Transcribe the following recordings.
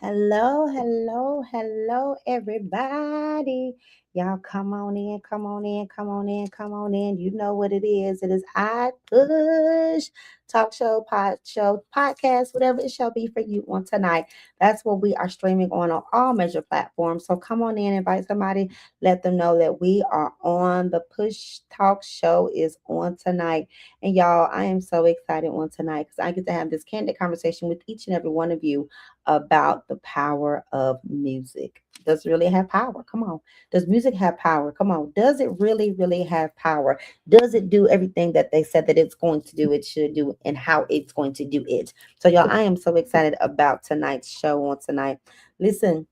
Hello, hello, hello, everybody. Y'all come on in, come on in, come on in, come on in. You know what it is. It is I Push Talk Show, Podcast, whatever it shall be for you on tonight. That's what we are streaming on all major platforms. So come on in, invite somebody, let them know that we are on. The Push Talk Show is on tonight. And y'all, I am so excited on tonight because I get to have this candid conversation with each and every one of you about the power of music. Does it really have power? Come on. Does music have power? Come on. Does it really, really have power? Does it do everything that they said that it's going to do, it should do, and how it's going to do it? So, y'all, I am so excited about tonight's show on tonight. Listen,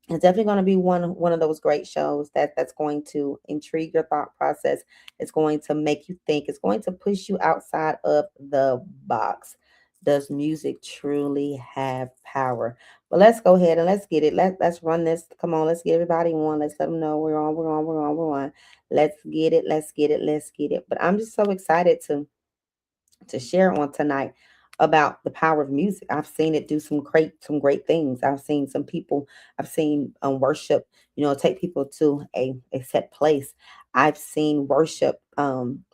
it's definitely going to be one of those great shows that's going to intrigue your thought process. It's going to make you think. It's going to push you outside of the box. Does music truly have power? Well, let's go ahead and let's get it. Let's run this. Come on, let's get everybody on. Let's let them know we're on. We're on. We're on. We're on. Let's get it. Let's get it. Let's get it. But I'm just so excited to share on tonight about the power of music. I've seen it do some great things. I've seen some people, I've seen worship, take people to a set place. I've seen worship,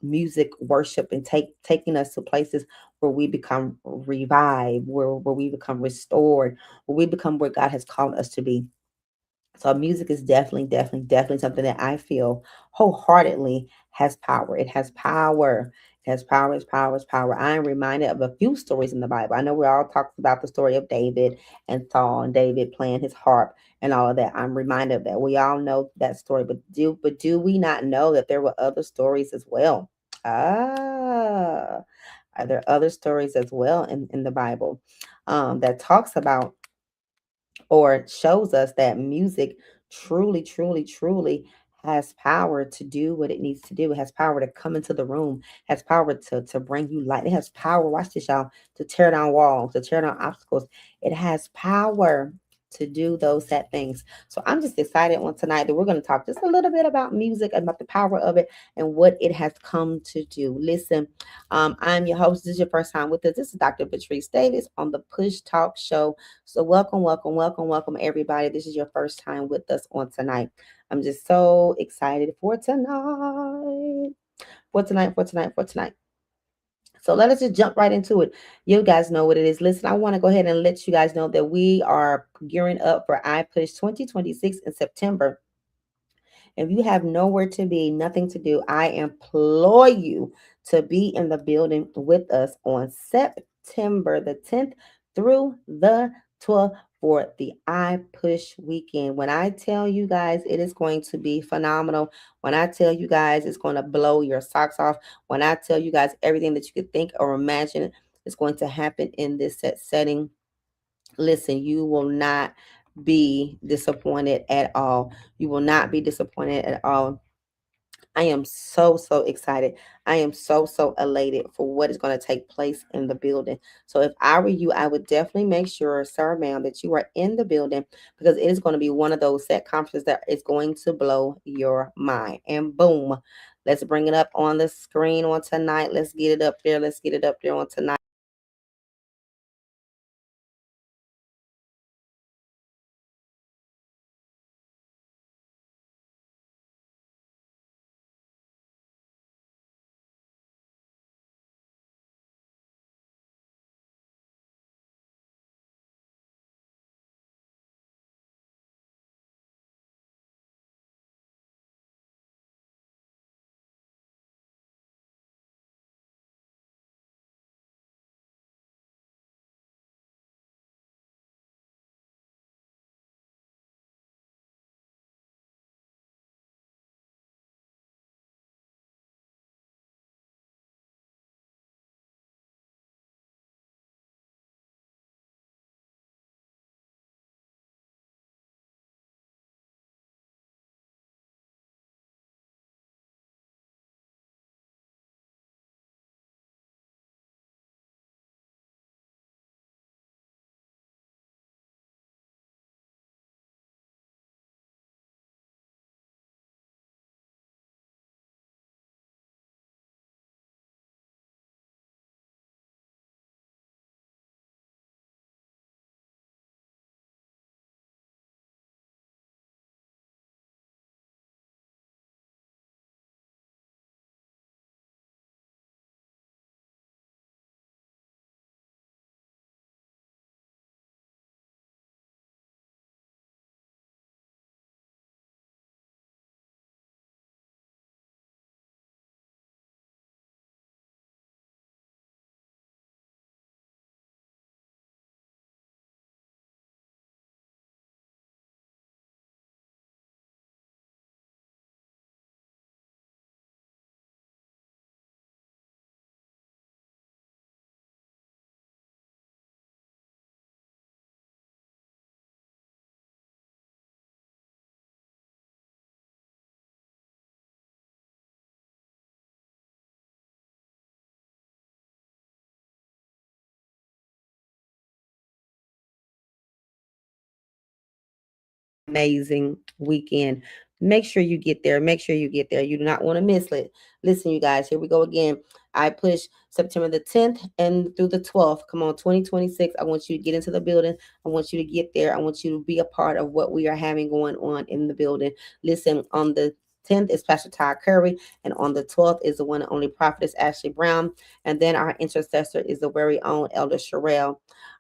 music worship and taking us to places where we become revived, where we become restored, where we become where God has called us to be. So music is definitely something that I feel wholeheartedly has power. It has power. It has power. It's power. It's power. I am reminded of a few stories in the Bible. I know we all talked about the story of David and Saul and David playing his harp and all of that. I'm reminded of that. We all know that story, but do we not know that there were other stories as well? Ah, are there other stories as well in the Bible that talks about or shows us that music truly has power to do what it needs to do. It has power to come into the room, has power to bring you light. It has power, watch this, y'all, to tear down walls, to tear down obstacles. It has power to do those set things. So I'm just excited on tonight that we're going to talk just a little bit about music and about the power of it and what it has come to do. Listen, I'm your host. This is your first time with us. This is Dr. Patrice Davis on the Push Talk Show. So welcome everybody. This is your first time with us on tonight. I'm just so excited for tonight. For tonight. So let us just jump right into it. You guys know what it is. Listen, I want to go ahead and let you guys know that we are gearing up for iPush 2026 in September. If you have nowhere to be, nothing to do, I implore you to be in the building with us on September the 10th through the 12th for the I Push weekend. When I tell you guys it is going to be phenomenal, when I tell you guys it's going to blow your socks off, when I tell you guys everything that you could think or imagine is going to happen in this setting, listen, you will not be disappointed at all. You will not be disappointed at all. I am so excited. I am so elated for what is going to take place in the building. So if I were you, I would definitely make sure, sir, ma'am, that you are in the building because it is going to be one of those set conferences that is going to blow your mind. And boom, let's bring it up on the screen on tonight. Let's get it up there. Let's get it up there on tonight. amazing weekend. Make sure you get there. Make sure you get there. You do not want to miss it. Listen, you guys, here we go again. I push September the 10th and through the 12th. Come on, 2026. I want you to get into the building. I want you to get there. I want you to be a part of what we are having going on in the building. Listen, on the 10th is Pastor Ty Curry, and on the 12th is the one and only prophetess Ashley Brown, and then our intercessor is the very own Elder Sherelle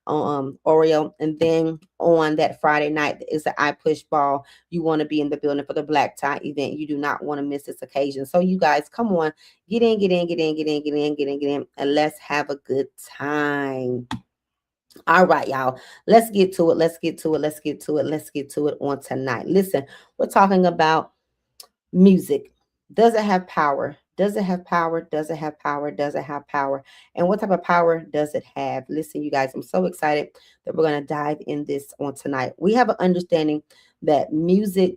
Oreo. And then on that Friday night is the I Push Ball. You want to be in the building for the Black Tie event. You do not want to miss this occasion. So you guys, come on, get in, get in, get in, get in, get in, get in, get in, and let's have a good time. All right, y'all. Let's get to it. Let's get to it. Let's get to it. Let's get to it on tonight. Listen, we're talking about music. Does it have power? Does it have power? Does it have power? Does it have power? And what type of power does it have? Listen, you guys, I'm so excited that we're going to dive in this on tonight. We have an understanding that music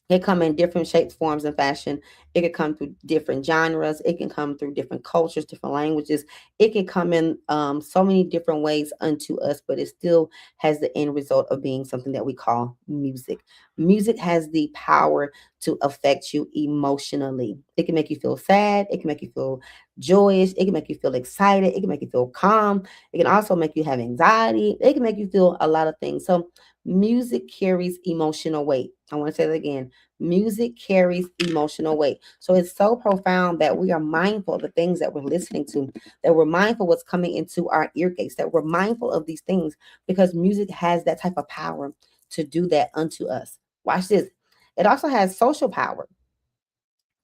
it come in different shapes, forms, and fashion. It can come through different genres. It can come through different cultures, different languages. It can come in so many different ways unto us, but it still has the end result of being something that we call music. Music has the power to affect you emotionally. It can make you feel sad. It can make you feel joyous. It can make you feel excited. It can make you feel calm. It can also make you have anxiety. It can make you feel a lot of things. So music carries emotional weight. I want to say that again. Music carries emotional weight. So it's so profound that we are mindful of the things that we're listening to, that we're mindful what's coming into our ear gates, that we're mindful of these things because music has that type of power to do that unto us. Watch this. It also has social power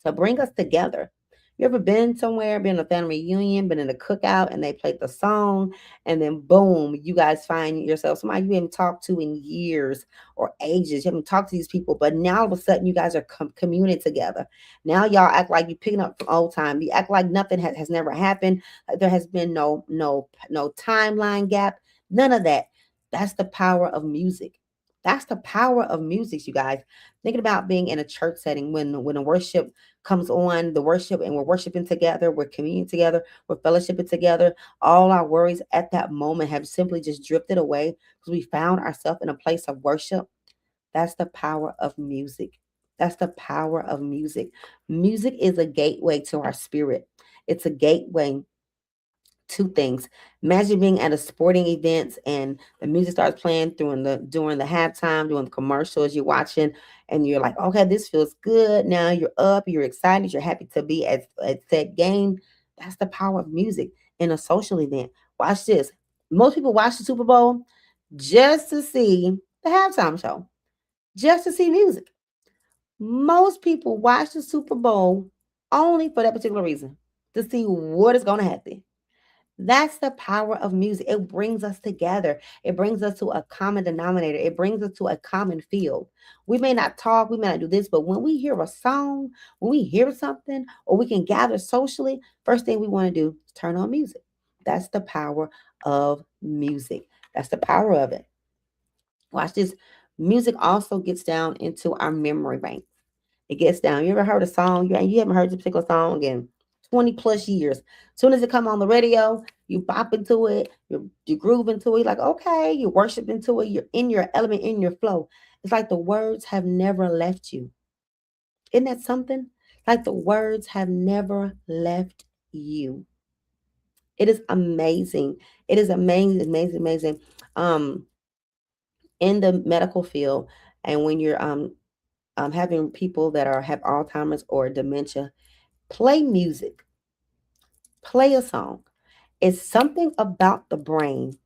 to bring us together. You ever been somewhere, been in a family reunion, been in a cookout, and they played the song, and then boom, you guys find yourself somebody you haven't talked to in years or ages. You haven't talked to these people, but now all of a sudden you guys are communing together. Now y'all act like you're picking up from old time. You act like nothing has never happened. Like there has been no timeline gap. None of that. That's the power of music. That's the power of music, you guys. Thinking about being in a church setting when a worship comes on, the worship, and we're worshiping together, we're communing together, we're fellowshipping together. All our worries at that moment have simply just drifted away because we found ourselves in a place of worship. That's the power of music. That's the power of music. Music is a gateway to our spirit. It's a gateway two things. Imagine being at a sporting event and the music starts playing during the halftime, during the commercials you're watching, and you're like, okay, this feels good. Now you're up, you're excited, you're happy to be at that game. That's the power of music in a social event. Watch this. Most people watch the Super Bowl just to see the halftime show, just to see music. Most people watch the Super Bowl only for that particular reason, to see what is going to happen. That's the power of music. It brings us together. It brings us to a common denominator. It brings us to a common field. We may not talk, we may not do this, but when we hear a song, when we hear something, or we can gather socially, first thing we want to do is turn on music. That's the power of music. That's the power of it. Watch this. Music also gets down into our memory bank. It gets down. You ever heard a song? You haven't heard this particular song in 20 plus years. As soon as it come on the radio, you bop into it, you groove into it, like, okay, you worship into it, you're in your element, in your flow. It's like the words have never left you. Isn't that something? Like the words have never left you. It is amazing. It is amazing, amazing, amazing. Um, in the medical field, and when you're having people that have Alzheimer's or dementia, play music, play a song. It's something about the brain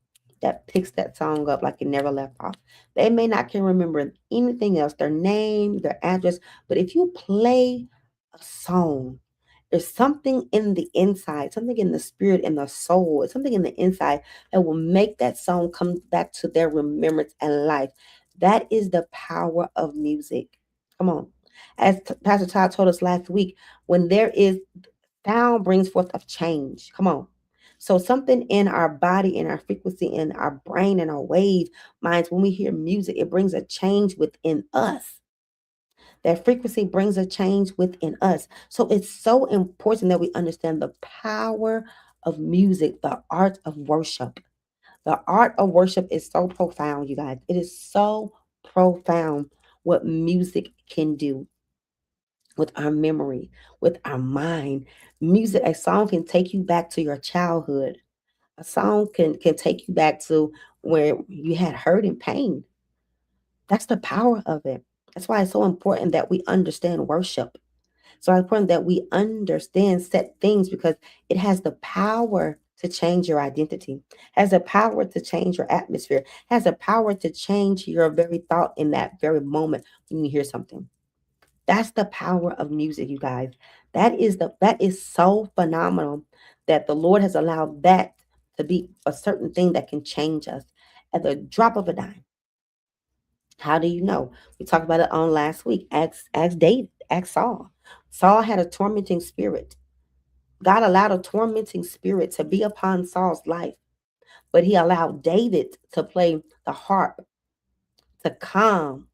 that picks that song up like it never left off. They may not can remember anything else, their name, their address, but if you play a song, there's something in the inside, something in the spirit and the soul, it's something in the inside that will make that song come back to their remembrance and life. That is the power of music. Come on. As Pastor Todd told us last week, when there is sound brings forth of change. Come on. So something in our body, in our frequency, in our brain, in our wave minds, when we hear music, it brings a change within us. That frequency brings a change within us. So it's so important that we understand the power of music, the art of worship. The art of worship is so profound, you guys. It is so profound what music can do with our memory, with our mind. Music, a song can take you back to your childhood. A song can take you back to where you had hurt and pain. That's the power of it. That's why it's so important that we understand worship. So it's important that we understand set things because it has the power to change your identity, has the power to change your atmosphere, has the power to change your very thought in that very moment when you hear something. That's the power of music, you guys. That is so phenomenal that the Lord has allowed that to be a certain thing that can change us at the drop of a dime. How do you know? We talked about it on last week. Ask David, ask Saul. Saul had a tormenting spirit. God allowed a tormenting spirit to be upon Saul's life, but he allowed David to play the harp to calm,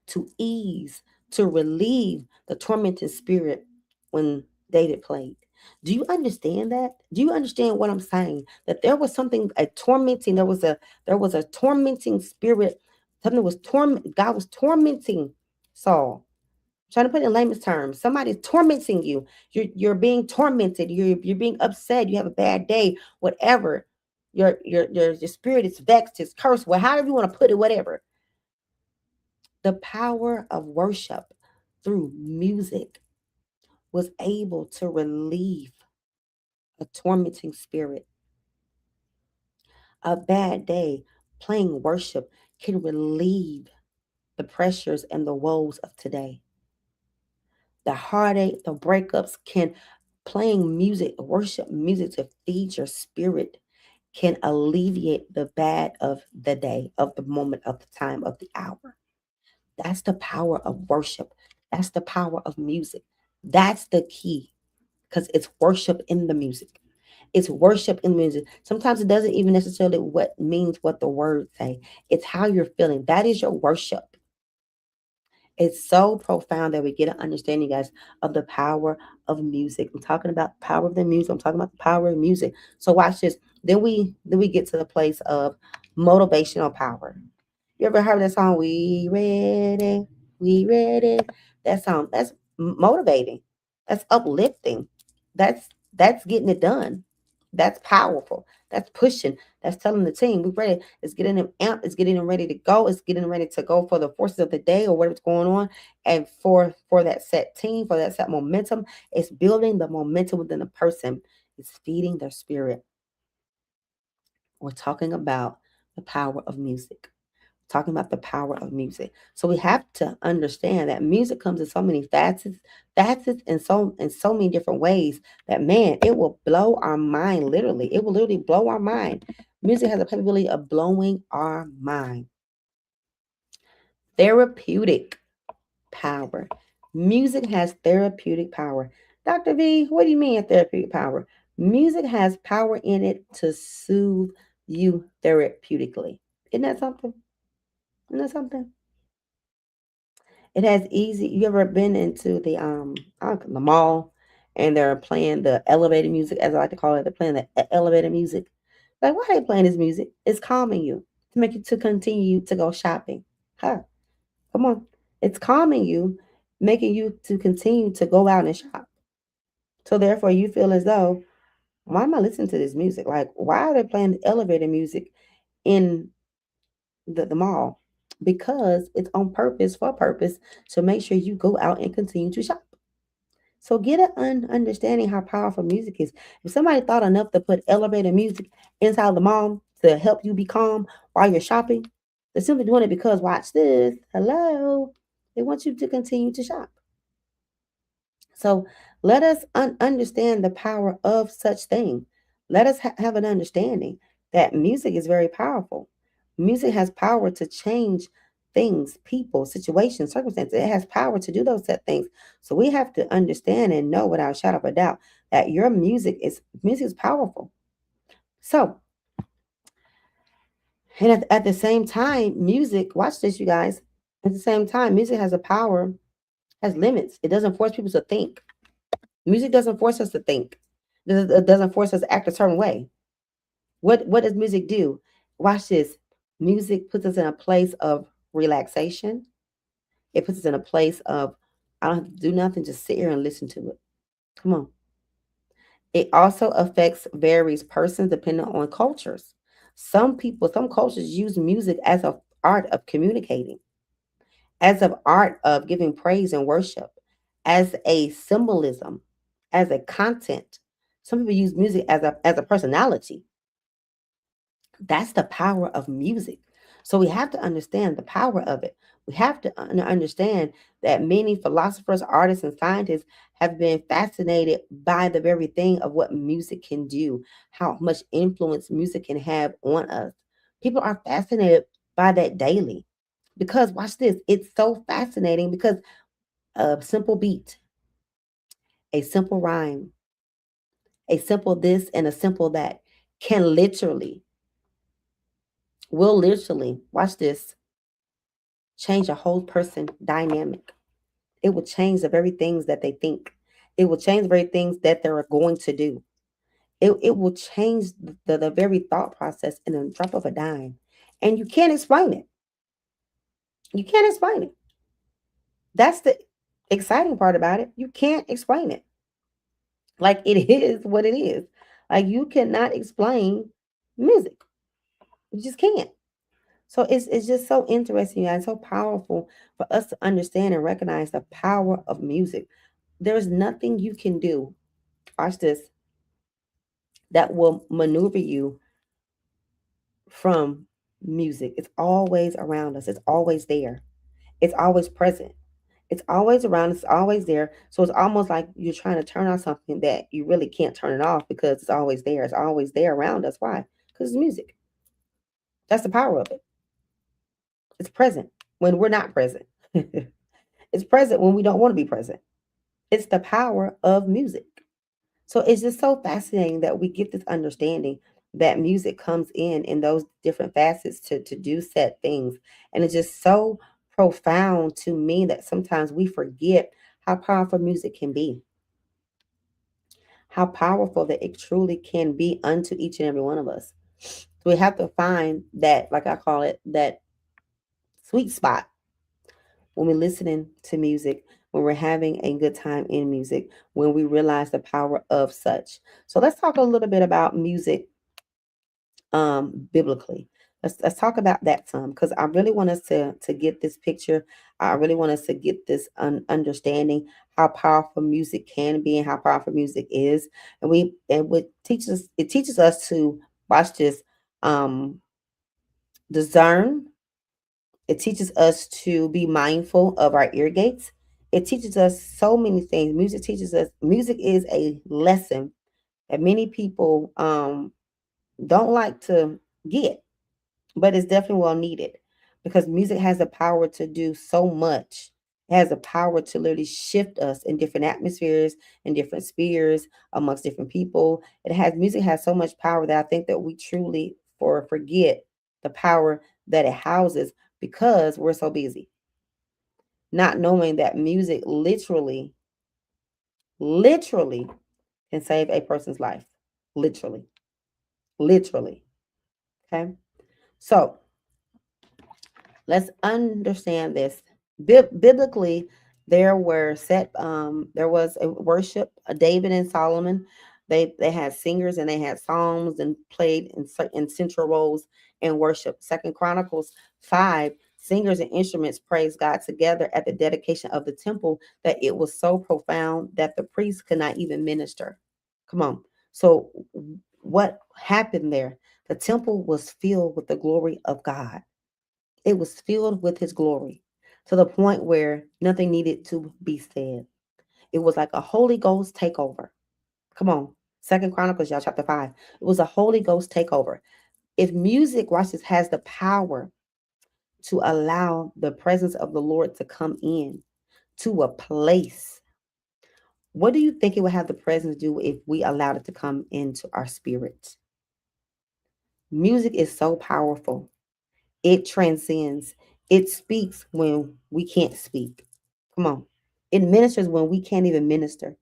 to ease, to relieve the tormenting spirit when David played. Do you understand that? Do you understand what I'm saying? That there was something a tormenting, there was a tormenting spirit, something was God was tormenting Saul. I'm trying to put it in layman's terms. Somebody's tormenting you. You're being tormented. You're being upset. You have a bad day, whatever. Your spirit is vexed, it's cursed, well, however you want to put it, whatever. The power of worship through music was able to relieve a tormenting spirit. A bad day, playing worship can relieve the pressures and the woes of today. The heartache, the breakups can playing music, worship music to feed your spirit can alleviate the bad of the day, of the moment, of the time, of the hour. That's the power of worship. That's the power of music. That's the key because it's worship in the music. It's worship in the music. Sometimes it doesn't even necessarily what means what the words say. It's how you're feeling. That is your worship. It's so profound that we get an understanding, guys, of the power of music. I'm talking about the power of the music. I'm talking about the power of music. So watch this. Then we get to the place of motivational power. You ever heard that song? We ready. That song. That's motivating. That's uplifting. That's getting it done. That's powerful. That's pushing. That's telling the team we ready. It's getting them amped. It's getting them ready to go. It's getting them ready to go for the forces of the day or whatever's going on. And for that set team, for that set momentum, it's building the momentum within the person. It's feeding their spirit. We're talking about the power of music, talking about the power of music. So we have to understand that music comes in so many facets and so many different ways that man, it will blow our mind literally. It will literally blow our mind. Music has a capability of blowing our mind. Therapeutic power. Music has therapeutic power. Dr. V, what do you mean therapeutic power? Music has power in it to soothe you therapeutically. Isn't that something? Isn't that something? It has easy. You ever been into the mall and they're playing the elevator music, as I like to call it? They're playing the elevator music. Like, why are they playing this music? It's calming you to make you to continue to go shopping. Huh? Come on, it's calming you, making you to continue to go out and shop. So therefore, you feel as though, why am I listening to this music? Like, why are they playing elevator music in the mall? Because it's on purpose for a purpose to make sure you go out and continue to shop. So get an understanding how powerful music is. If somebody thought enough to put elevator music inside the mall to help you be calm while you're shopping, they're simply doing it because watch this. Hello. They want you to continue to shop. So let us understand the power of such thing. Let us have an understanding that music is very powerful. Music has power to change things, people, situations, circumstances. It has power to do those set things. So we have to understand and know without a shadow of a doubt that your music is powerful. So, and at the same time, music, watch this, you guys. At the same time, music has a power, has limits. It doesn't force people to think. Music doesn't force us to think. It doesn't force us to act a certain way. What does music do? Watch this. Music puts us in a place of relaxation. It puts us in a place of, I don't have to do nothing, just sit here and listen to it. Come on. It also affects varies persons depending on cultures. Some people, some cultures use music as an art of communicating, as an art of giving praise and worship, as a symbolism, as a content. Some people use music as a personality. That's the power of music. So we have to understand the power of it. We have to understand that many philosophers, artists, and scientists have been fascinated by the very thing of what music can do, how much influence music can have on us. People are fascinated by that daily because, watch this, it's so fascinating because a simple beat, a simple rhyme, a simple this, and a simple that can literally, will literally, watch this, change a whole person dynamic. It will change the very things that they think. It will change the very things that they're going to do. It will change the very thought process in a drop of a dime. And you can't explain it. You can't explain it. That's the exciting part about it. You can't explain it. Like it is what it is. Like you cannot explain music. You just can't. So it's just so interesting and so powerful for us to understand and recognize the power of music. There's nothing you can do, watch this, that will maneuver you from music. It's always around us. It's always there. It's always present. It's always around us. It's always there. So it's almost like you're trying to turn on something that you really can't turn it off because it's always there. It's always there around us. Why? Because it's music. That's the power of it. It's present when we're not present. It's present when we don't want to be present. It's the power of music. So it's just so fascinating that we get this understanding that music comes in those different facets to do set things. And it's just so profound to me that sometimes we forget how powerful music can be, how powerful that it truly can be unto each and every one of us. So we have to find that, like I call it, that sweet spot when we're listening to music, when we're having a good time in music, when we realize the power of such. So let's talk a little bit about music biblically. Let's talk about that some because I really want us to get this picture. I really want us to get this understanding how powerful music can be and how powerful music is. And what teaches it teaches us to watch this, um discern. It teaches us to be mindful of our ear gates. It teaches us so many things. Music teaches us, music is a lesson that many people don't like to get, but it's definitely well needed because music has the power to do so much. It has the power to literally shift us in different atmospheres, in different spheres, amongst different people. It has music has so much power that I think that we truly forget the power that it houses because we're so busy, not knowing that music literally can save a person's life. Literally. Literally. Okay. So let's understand this. Biblically, there was a worship, David and Solomon. They had singers and they had psalms and played in central roles in worship. Second Chronicles 5, singers and instruments praised God together at the dedication of the temple that it was so profound that the priests could not even minister. Come on. So what happened there? The temple was filled with the glory of God. It was filled with his glory to the point where nothing needed to be said. It was like a Holy Ghost takeover. Come on. Second Chronicles, y'all, chapter 5. It was a Holy Ghost takeover. If music, watch this, has the power to allow the presence of the Lord to come in to a place, what do you think it would have the presence do if we allowed it to come into our spirits? Music is so powerful. It transcends. It speaks when we can't speak. Come on. It ministers when we can't even minister.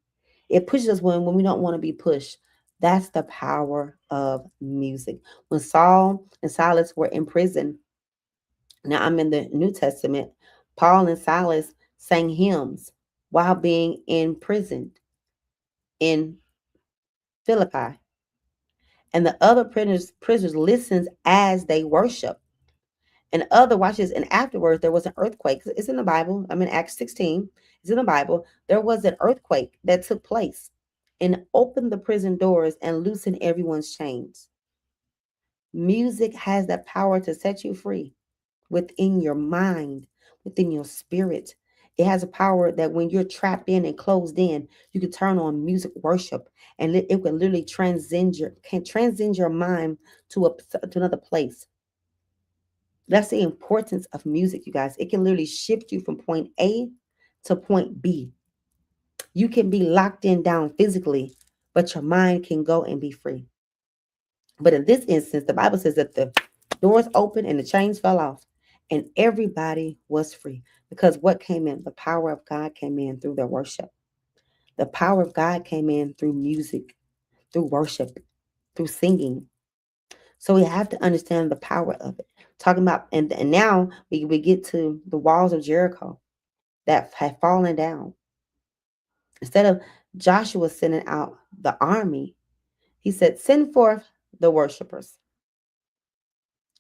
It pushes us when we don't want to be pushed. That's the power of music. When Saul and Silas were in prison, Now I'm in the New Testament. Paul and Silas sang hymns while being imprisoned in Philippi. And the other prisoners listened as they worship. And other, watch this, and afterwards there was an earthquake. It's in the Bible. I'm in Acts 16. It's in the Bible. There was an earthquake that took place and opened the prison doors and loosened everyone's chains. Music has that power to set you free within your mind, within your spirit. It has a power that when you're trapped in and closed in, you can turn on music worship, and it can literally transcend your mind to another place. That's the importance of music, you guys. It can literally shift you from point A to point B. You can be locked in down physically, but your mind can go and be free. But in this instance, the Bible says that the doors opened and the chains fell off, and everybody was free. Because what came in? The power of God came in through their worship. The power of God came in through music, through worship, through singing. So we have to understand the power of it. Talking about, and now we get to the walls of Jericho that had fallen down. Instead of Joshua sending out the army, he said, send forth the worshipers.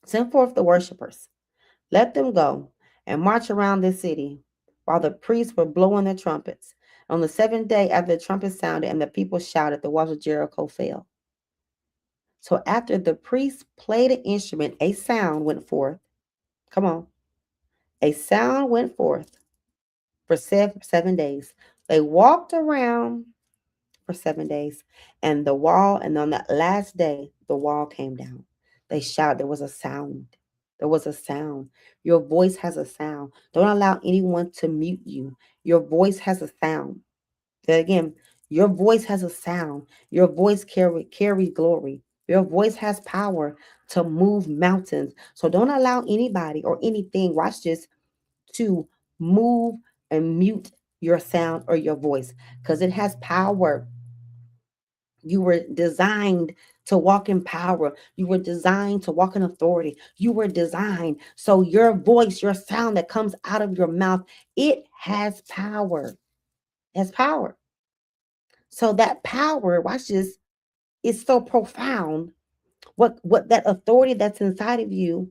Send forth the worshipers. Let them go and march around the city while the priests were blowing their trumpets. On the seventh day after the trumpet sounded and the people shouted, the walls of Jericho fell. So after the priests played an instrument, a sound went forth. Come on. A sound went forth for 7 days. They walked around for 7 days, and the wall, and on that last day, the wall came down. They shouted. There was a sound. There was a sound. Your voice has a sound. Don't allow anyone to mute you. Your voice has a sound. Again, your voice has a sound. Your voice carries glory. Your voice has power to move mountains. So don't allow anybody or anything, watch this, to move and mute your sound or your voice, because it has power. You were designed to walk in power. You were designed to walk in authority. You were designed. So your voice, your sound that comes out of your mouth, it has power. It has power. So that power, watch this, is so profound. What that authority that's inside of you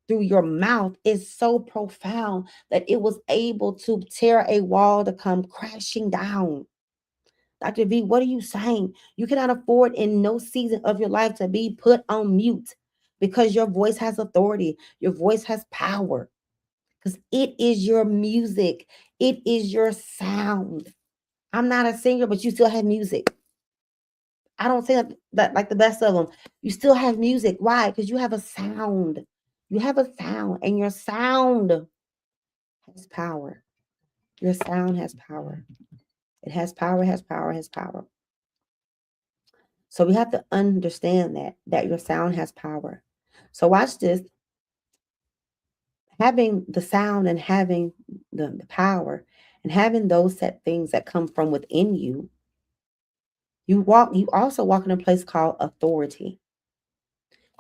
through your mouth is so profound that it was able to tear a wall to come crashing down. Dr. V, what are you saying? You cannot afford in no season of your life to be put on mute, because your voice has authority. Your voice has power, because it is your music. It is your sound. I'm not a singer, but you still have music. I don't say that like the best of them. You still have music. Why? Because you have a sound. You have a sound, and your sound has power. Your sound has power. It has power, has power, has power. So we have to understand that your sound has power. So watch this. Having the sound and having the power and having those set things that come from within you, you also walk in a place called authority.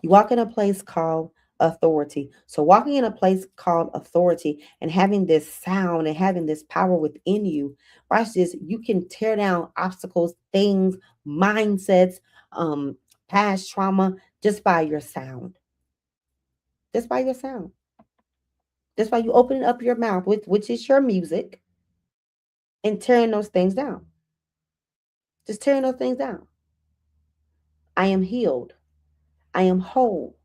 You walk in a place called authority. So walking in a place called authority and having this sound and having this power within you, watch this, you can tear down obstacles, things, mindsets, um, past trauma just by your sound. Just by your sound. That's why you open up your mouth, which is your music, and tearing those things down. Just tearing those things down. I am healed. I am whole.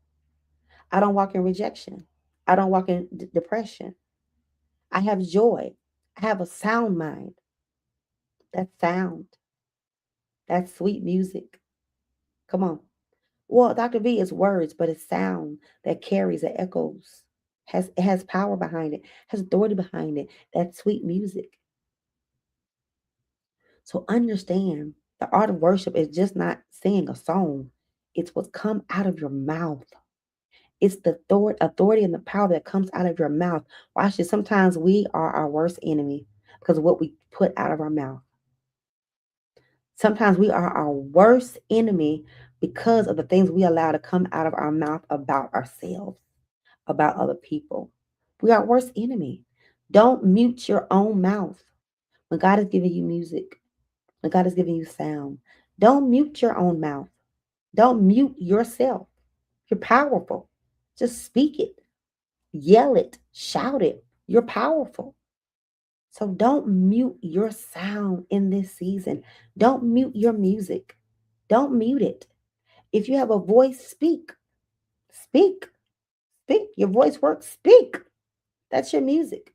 I don't walk in rejection. I don't walk in depression. I have joy. I have a sound mind. That's sound. That's sweet music. Come on. Well, Dr. V is words, but it's sound that carries, that echoes. It has power behind it, has authority behind it. That's sweet music. So understand, the art of worship is just not singing a song. It's what come out of your mouth. It's the authority and the power that comes out of your mouth. Watch this. Sometimes we are our worst enemy because of what we put out of our mouth. Sometimes we are our worst enemy because of the things we allow to come out of our mouth about ourselves, about other people. We are our worst enemy. Don't mute your own mouth when God is giving you music, when God is giving you sound. Don't mute your own mouth. Don't mute yourself. You're powerful. Just speak it, yell it, shout it. You're powerful. So don't mute your sound in this season. Don't mute your music. Don't mute it. If you have a voice, speak. Speak. Speak. Your voice works. Speak. That's your music.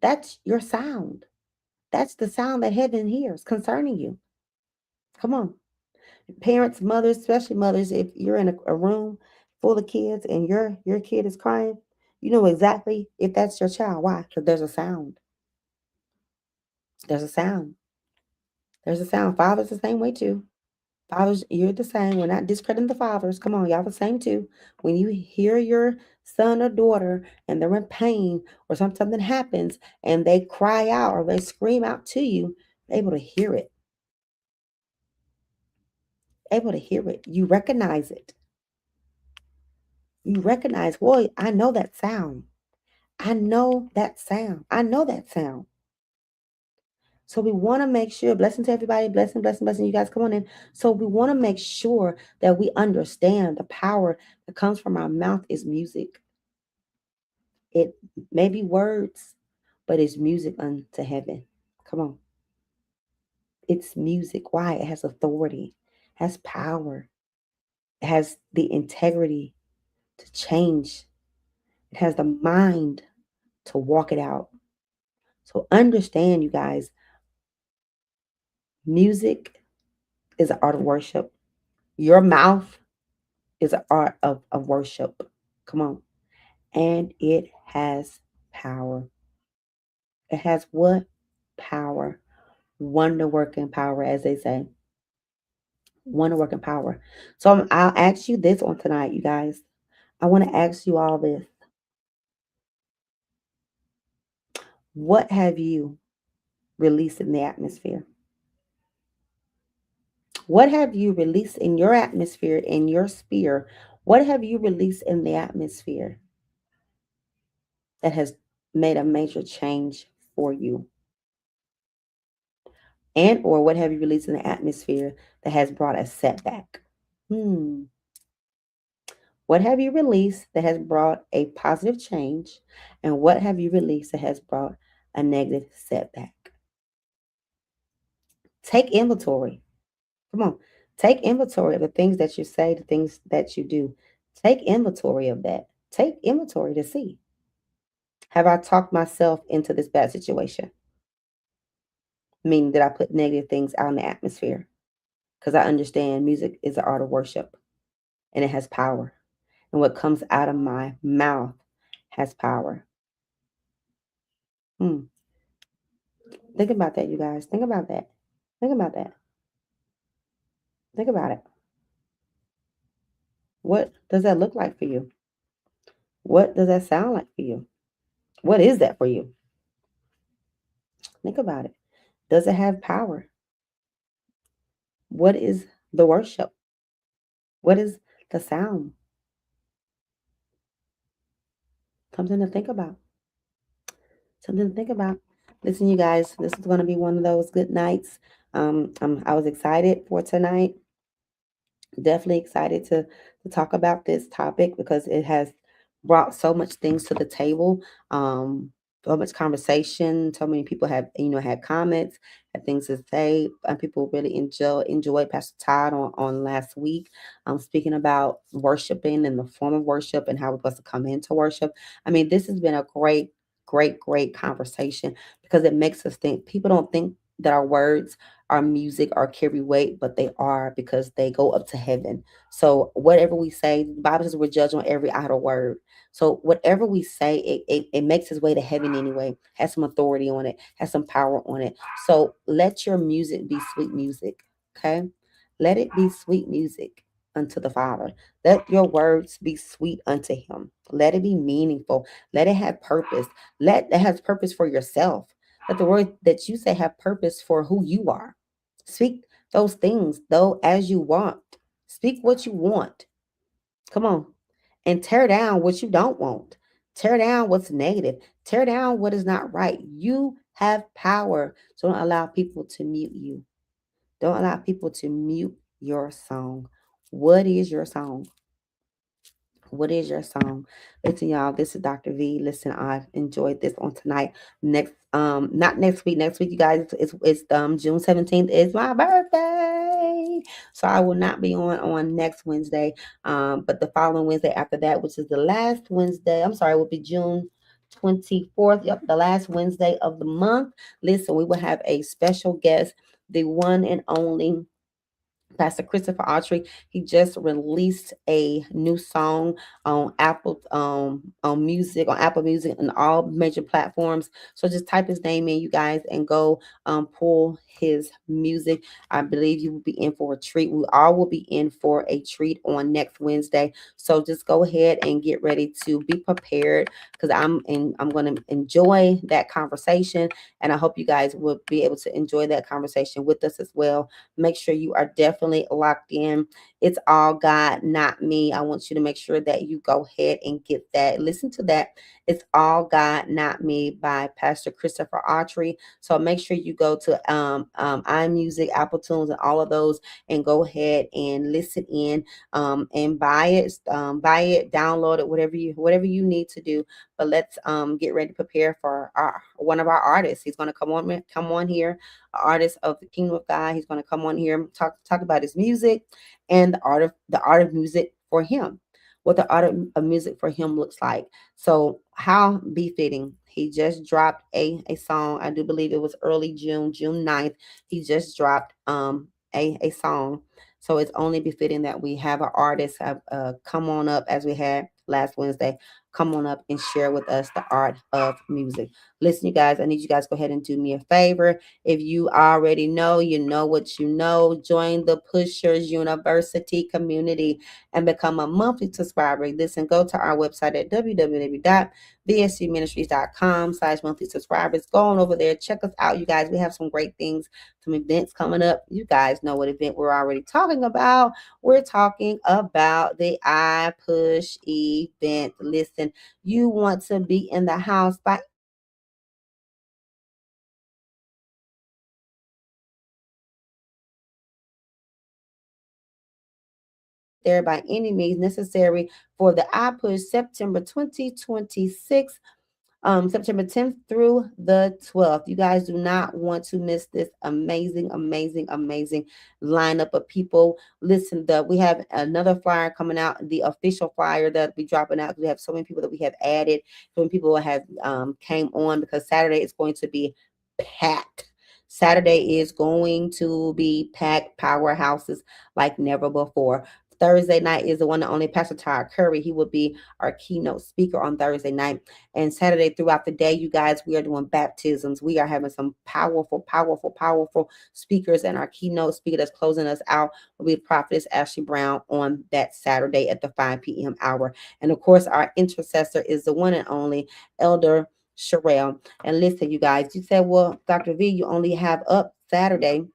That's your sound. That's the sound that heaven hears concerning you. Come on. Parents, mothers, especially mothers, if you're in a room full of kids and your kid is crying, you know exactly if that's your child. Why? Because there's a sound. There's a sound. There's a sound. Fathers the same way too. Fathers, you're the same. We're not discrediting the fathers. Come on, y'all the same too. When you hear your son or daughter and they're in pain or something happens and they cry out or they scream out to you, able to hear it. Able to hear it. You recognize it. You recognize, boy, I know that sound. I know that sound. I know that sound. So we want to make sure, blessing to everybody, blessing, blessing, blessing. You guys come on in. So we want to make sure that we understand the power that comes from our mouth is music. It may be words, but it's music unto heaven. Come on. It's music. Why? It has authority, has power, it has the integrity to change, it has the mind to walk it out. So understand, you guys, music is an art of worship. Your mouth is an art of worship. Come on. And it has power. It has what? Power. Wonder working power, as they say. Wonder working power. So I'll ask you this on tonight, you guys. I want to ask you all this. What have you released in the atmosphere? What have you released in your atmosphere, in your sphere? What have you released in the atmosphere that has made a major change for you? And or what have you released in the atmosphere that has brought a setback? Hmm. What have you released that has brought a positive change? And what have you released that has brought a negative setback? Take inventory. Come on. Take inventory of the things that you say, the things that you do. Take inventory of that. Take inventory to see. Have I talked myself into this bad situation? Meaning that I put negative things out in the atmosphere. Because I understand music is the art of worship and it has power. And what comes out of my mouth has power. Hmm. Think about that, you guys. Think about that. Think about that. Think about it. What does that look like for you? What does that sound like for you? What is that for you? Think about it. Does it have power? What is the worship? What is the sound? Something to think about. Something to think about. Listen, you guys, this is going to be one of those good nights. I was excited for tonight. Definitely excited to talk about this topic because it has brought so much things to the table. So much conversation. So many people have had comments, had things to say, and people really enjoyed Pastor Todd on last week, speaking about worshiping and the form of worship and how we're supposed to come into worship. I mean, this has been a great conversation because it makes us think. People don't think that our words, our music are carry weight, but they are because they go up to heaven. So whatever we say, the Bible says we're judged on every idle word. So whatever we say, it makes its way to heaven anyway, has some authority on it, has some power on it. So let your music be sweet music. Okay. Let it be sweet music unto the Father. Let your words be sweet unto him. Let it be meaningful. Let it have purpose. Let it has purpose for yourself. Let the word that you say have purpose for who you are. Speak those things though as you want. Speak what you want. Come on. And tear down what you don't want. Tear down what's negative. Tear down what is not right. You have power. So don't allow people to mute you. Don't allow people to mute your song. What is your song? What is your song? Listen, y'all, this is Dr. V. Listen, I've enjoyed this on tonight. Not next week. Next week, you guys, it's June 17th is my birthday. So I will not be on next Wednesday. But the following Wednesday after that, which is the last Wednesday, I'm sorry, will be June 24th. Yep, the last Wednesday of the month. Listen, we will have a special guest, the one and only Pastor Christopher Autry. He just released a new song on Apple Music and all major platforms. So just type his name in, you guys, and go pull his music. I believe you will be in for a treat. We all will be in for a treat on next Wednesday. So just go ahead and get ready to be prepared, because I'm going to enjoy that conversation, and I hope you guys will be able to enjoy that conversation with us as well. Make sure you are definitely locked in. It's all God, not me. I want you to make sure that you go ahead and get that. Listen to that. It's all God, not me by Pastor Christopher Autry. So make sure you go to iMusic, Apple Tunes, and all of those, and go ahead and listen in, and buy it, download it, whatever you need to do. But let's get ready to prepare for one of our artists. He's going to come on here, artist of the Kingdom of God. He's going to come on here and talk about his music and the art of music for him. What the art of music for him looks like. So how befitting. He just dropped a song. I do believe it was early June 9th. He just dropped a song. So it's only befitting that we have an artist come on up, as we had last Wednesday. Come on up and share with us the art of music. Listen, you guys, I need you guys to go ahead and do me a favor. If you already know, you know what you know. Join the Pushers University community and become a monthly subscriber. Listen, go to our website at www.bscministries.com/monthly subscribers. Go on over there. Check us out, you guys. We have some great things, some events coming up. You guys know what event we're already talking about. We're talking about the I Push event. Listen, you want to be in the house by there by any means necessary for the I Push September 2026, September 10th through the 12th. You guys do not want to miss this amazing, amazing, amazing lineup of people. Listen, we have another flyer coming out, the official flyer that we dropping out. We have so many people that we have added, so many people have came on, because Saturday is going to be packed. Saturday is going to be packed, powerhouses like never before. Thursday night is the one and only Pastor Todd Curry. He will be our keynote speaker on Thursday night. And Saturday throughout the day, you guys, we are doing baptisms. We are having some powerful, powerful, powerful speakers. And our keynote speaker that's closing us out will be Prophetess Ashley Brown on that Saturday at the 5 p.m. hour. And of course, our intercessor is the one and only Elder Sherelle. And listen, you guys, you said, well, Dr. V, you only have up Saturday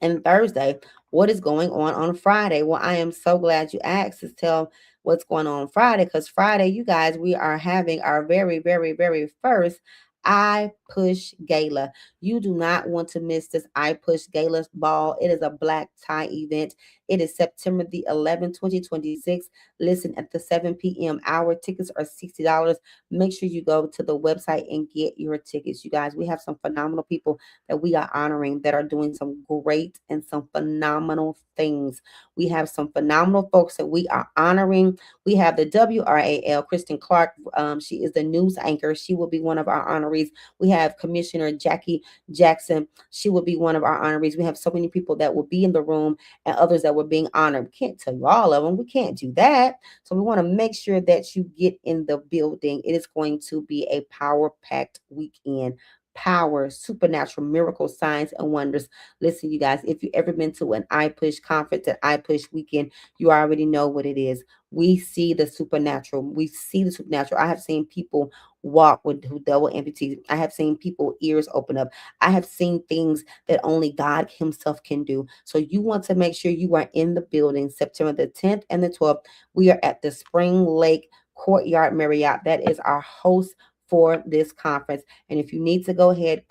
and Thursday. What is going on Friday? Well, I am so glad you asked to tell what's going on Friday, because Friday, you guys, we are having our very, very, very first I Push Gala. You do not want to miss this I Push Gala ball. It is a black tie event. It is September the 11th, 2026. Listen, at the 7 p.m. hour, tickets are $60. Make sure you go to the website and get your tickets. You guys, we have some phenomenal people that we are honoring that are doing some great and some phenomenal things. We have some phenomenal folks that we are honoring. We have the WRAL, Kristen Clark. She is the news anchor. She will be one of our honorees. We have Commissioner Jackie Jackson. She will be one of our honorees. We have so many people that will be in the room and others that were being honored. We can't tell you all of them. We can't do that. So we want to make sure that you get in the building. It is going to be a power-packed weekend. Power, supernatural miracles, signs, and wonders. Listen, you guys, if you ever been to an I Push conference, an I Push weekend, you already know what it is. We see the supernatural. We see the supernatural. I have seen people walk with who double amputees. I have seen people ears open up. I have seen things that only God Himself can do. So you want to make sure you are in the building September the 10th and the 12th. We are at the Spring Lake Courtyard Marriott. That is our host for this conference. And if you need to go ahead,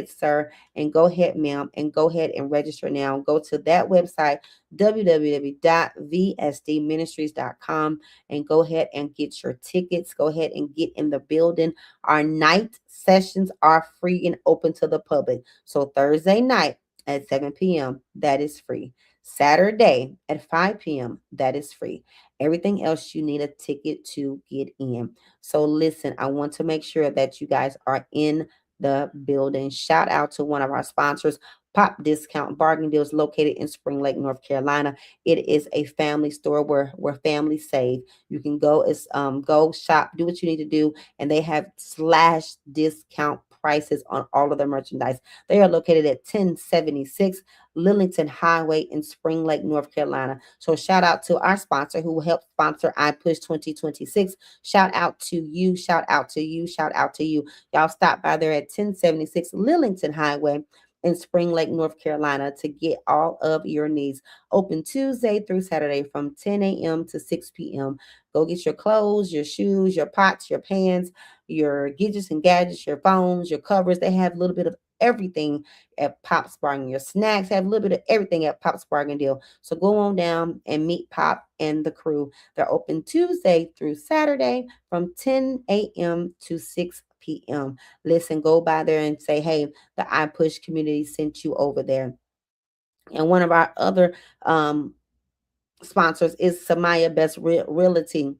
sir, and go ahead, ma'am, and go ahead and register now. Go to that website, www.vsdministries.com, and go ahead and get your tickets. Go ahead and get in the building. Our night sessions are free and open to the public. So Thursday night at 7 p.m., that is free. Saturday at 5 p.m., that is free. Everything else you need a ticket to get in. So listen, I want to make sure that you guys are in the building. Shout out to one of our sponsors, Pop Discount Bargain Deals, located in Spring Lake, North Carolina. It is a family store where families save. You can go go shop, do what you need to do, and they have slash discount prices on all of the merchandise. They are located at 1076 Lillington Highway in Spring Lake, North Carolina. So shout out to our sponsor who helped sponsor iPush 2026. Shout out to you. Shout out to you. Shout out to you. Y'all stop by there at 1076 Lillington Highway in Spring Lake, North Carolina to get all of your needs. Open Tuesday through Saturday from 10 a.m. to 6 p.m. Go get your clothes, your shoes, your pots, your pans, your gadgets and gadgets, your phones, your covers. They have a little bit of everything at Pop's Bargain. Your snacks have a little bit of everything at Pop's Bargain Deal. So go on down and meet Pop and the crew. They're open Tuesday through Saturday from 10 a.m. to 6 p.m. Listen, go by there and say, hey, the iPush community sent you over there. And one of our other sponsors is Samaya Best Realty.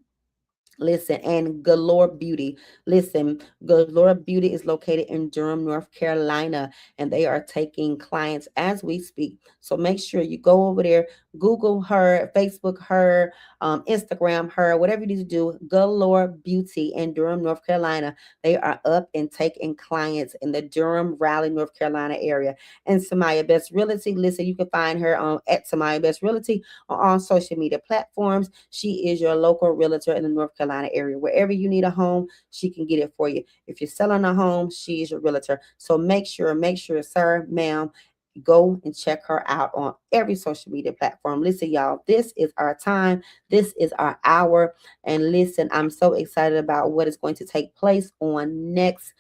Listen, and Galore Beauty. Listen, Galore Beauty is located in Durham, North Carolina, and they are taking clients as we speak. So make sure you go over there, Google her, Facebook her, Instagram her, whatever you need to do. Galore Beauty in Durham, North Carolina. They are up and taking clients in the Durham, Raleigh, North Carolina area. And Samaya Best Realty. Listen, you can find her at Samaya Best Realty on all social media platforms. She is your local realtor in the North Carolina area. Wherever you need a home, she can get it for you. If you're selling a home, she is your realtor. So make sure, sir, ma'am, go and check her out on every social media platform. Listen, y'all, this is our time. This is our hour. And listen, I'm so excited about what is going to take place on next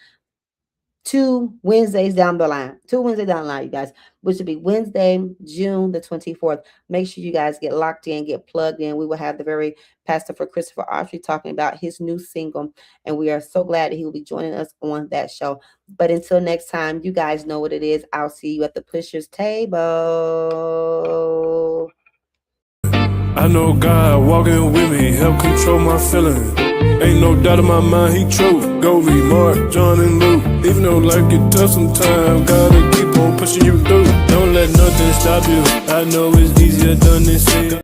2 Wednesdays down the line. 2 Wednesdays down the line, you guys, which will be Wednesday, June the 24th. Make sure you guys get locked in, get plugged in. We will have the very pastor for Christopher Autry talking about his new single, and we are so glad that he will be joining us on that show. But until next time, you guys know what it is. I'll see you at the Pushers table. I know God walking with me, help control my feelings. Ain't no doubt in my mind, he true. Go read Mark, John, and Luke. Even though life get tough sometimes, gotta keep on pushing you through. Don't let nothing stop you. I know it's easier done than said.